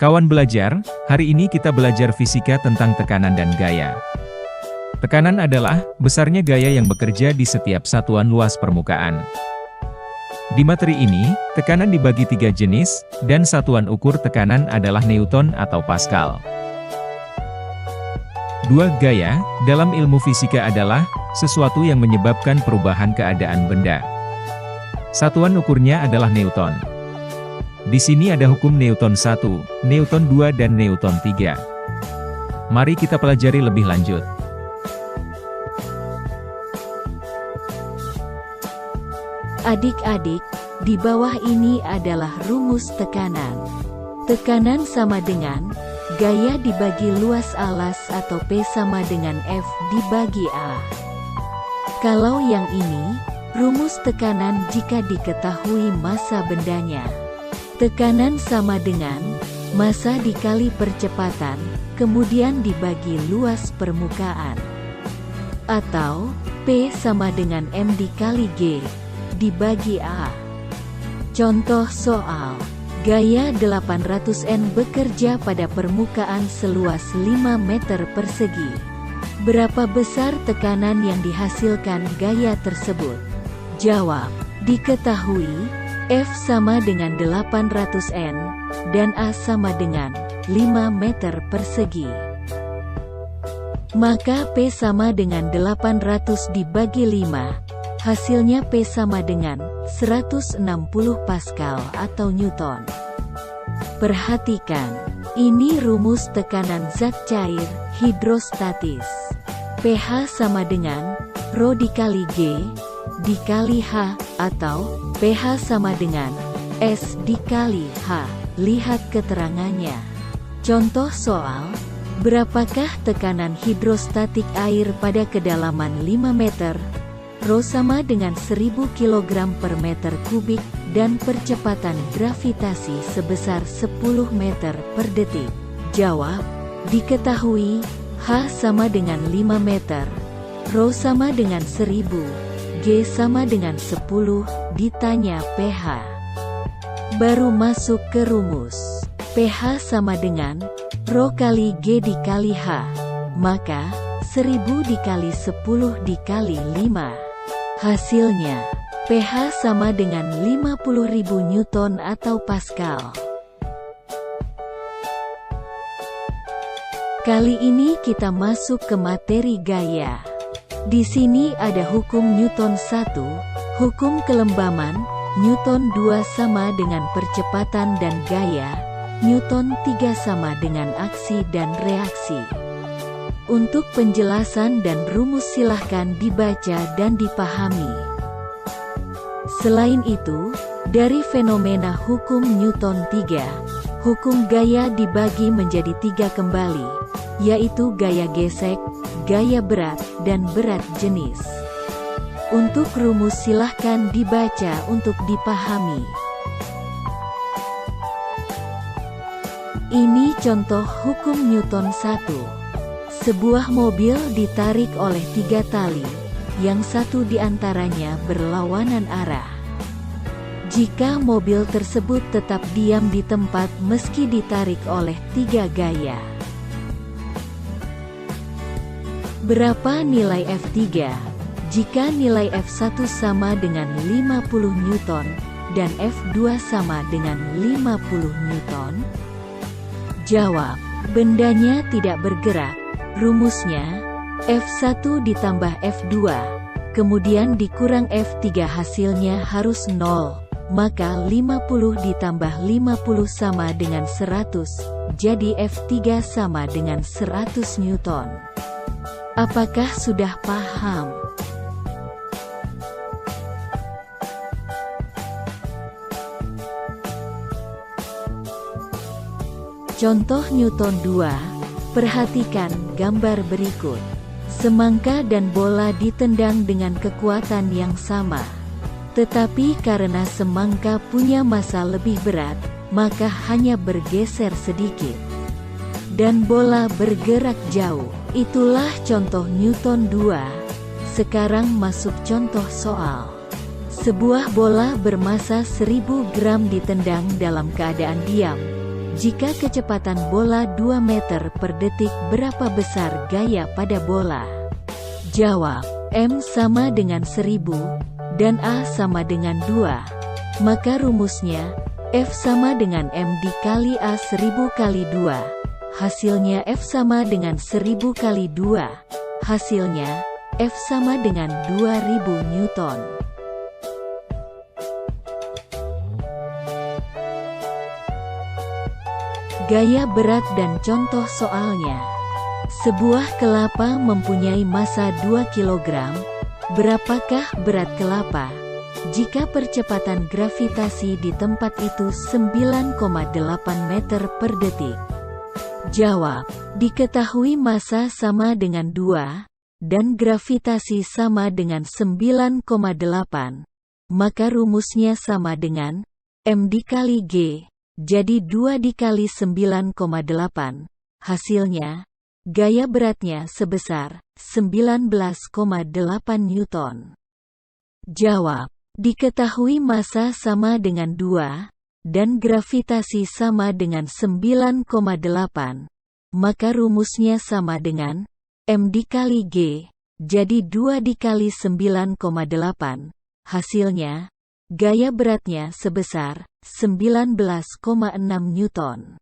Kawan belajar, hari ini kita belajar fisika tentang tekanan dan gaya. Tekanan adalah besarnya gaya yang bekerja di setiap satuan luas permukaan. Di materi ini, tekanan dibagi 3 jenis, dan satuan ukur tekanan adalah Newton atau Pascal. 2. Gaya, dalam ilmu fisika adalah sesuatu yang menyebabkan perubahan keadaan benda. Satuan ukurnya adalah Newton. Di sini ada hukum Newton 1, Newton 2 dan Newton 3. Mari kita pelajari lebih lanjut. Adik-adik, di bawah ini adalah rumus tekanan. Tekanan sama dengan gaya dibagi luas alas atau P sama dengan F dibagi A. Kalau yang ini, rumus tekanan jika diketahui massa bendanya. Tekanan sama dengan massa dikali percepatan, kemudian dibagi luas permukaan. Atau, P sama dengan M dikali G, dibagi A. Contoh soal, gaya 800 N bekerja pada permukaan seluas 5 meter persegi. Berapa besar tekanan yang dihasilkan gaya tersebut? Jawab, diketahui, F sama dengan 800 N, dan A sama dengan 5 meter persegi. Maka P sama dengan 800 dibagi 5, hasilnya P sama dengan 160 Pascal atau Newton. Perhatikan, ini rumus tekanan zat cair, hidrostatis. pH sama dengan Rho dikali G, dikali H, atau pH sama dengan S dikali H. Lihat keterangannya. Contoh soal, berapakah tekanan hidrostatik air pada kedalaman 5 meter? Rho sama dengan 1000 kg per meter kubik, dan percepatan gravitasi sebesar 10 meter per detik. Jawab, diketahui, H sama dengan 5 meter, Rho sama dengan 1000, G sama dengan 10, ditanya pH. Baru masuk ke rumus. pH sama dengan Rho kali G dikali H, maka 1000 dikali 10 dikali 5. Hasilnya, pH sama dengan 50.000 Newton atau Pascal. Kali ini kita masuk ke materi gaya. Di sini ada hukum Newton 1, hukum kelembaman, Newton 2 sama dengan percepatan dan gaya, Newton 3 sama dengan aksi dan reaksi. Untuk penjelasan dan rumus silahkan dibaca dan dipahami. Selain itu, dari fenomena hukum Newton 3, hukum gaya dibagi menjadi 3 kembali, yaitu gaya gesek, gaya berat, dan berat jenis. Untuk rumus silahkan dibaca untuk dipahami. Ini contoh hukum Newton 1. Sebuah mobil ditarik oleh 3 tali, yang satu diantaranya berlawanan arah. Jika mobil tersebut tetap diam di tempat meski ditarik oleh 3 gaya. Berapa nilai F3? Jika nilai F1 sama dengan 50 Newton, dan F2 sama dengan 50 Newton? Jawab, bendanya tidak bergerak. Rumusnya, F1 ditambah F2, kemudian dikurang F3 hasilnya harus 0, maka 50 ditambah 50 sama dengan 100, jadi F3 sama dengan 100 Newton. Apakah sudah paham? Contoh Newton 2, perhatikan gambar berikut. Semangka dan bola ditendang dengan kekuatan yang sama. Tetapi karena semangka punya massa lebih berat, maka hanya bergeser sedikit. Dan bola bergerak jauh. Itulah contoh Newton 2. Sekarang masuk contoh soal. Sebuah bola bermassa 1000 gram ditendang dalam keadaan diam. Jika kecepatan bola 2 meter per detik, berapa besar gaya pada bola? Jawab. M sama dengan 1000, dan A sama dengan 2. Maka rumusnya, F sama dengan M dikali A 1000 kali 2. Hasilnya F sama dengan 1000 kali 2. Hasilnya, F sama dengan 2000 Newton. Gaya berat dan contoh soalnya. Sebuah kelapa mempunyai massa 2 kg. Berapakah berat kelapa jika percepatan gravitasi di tempat itu 9,8 meter per detik? Jawab. Diketahui massa sama dengan 2, dan gravitasi sama dengan 9,8. Maka rumusnya sama dengan M dikali G, jadi 2 dikali 9,8. Hasilnya, gaya beratnya sebesar 19,8 Newton. Jawab. Diketahui massa sama dengan 2, dan gravitasi sama dengan 9,8. Maka rumusnya sama dengan M dikali G, jadi 2 dikali 9,8. Hasilnya, gaya beratnya sebesar 19,6 Newton.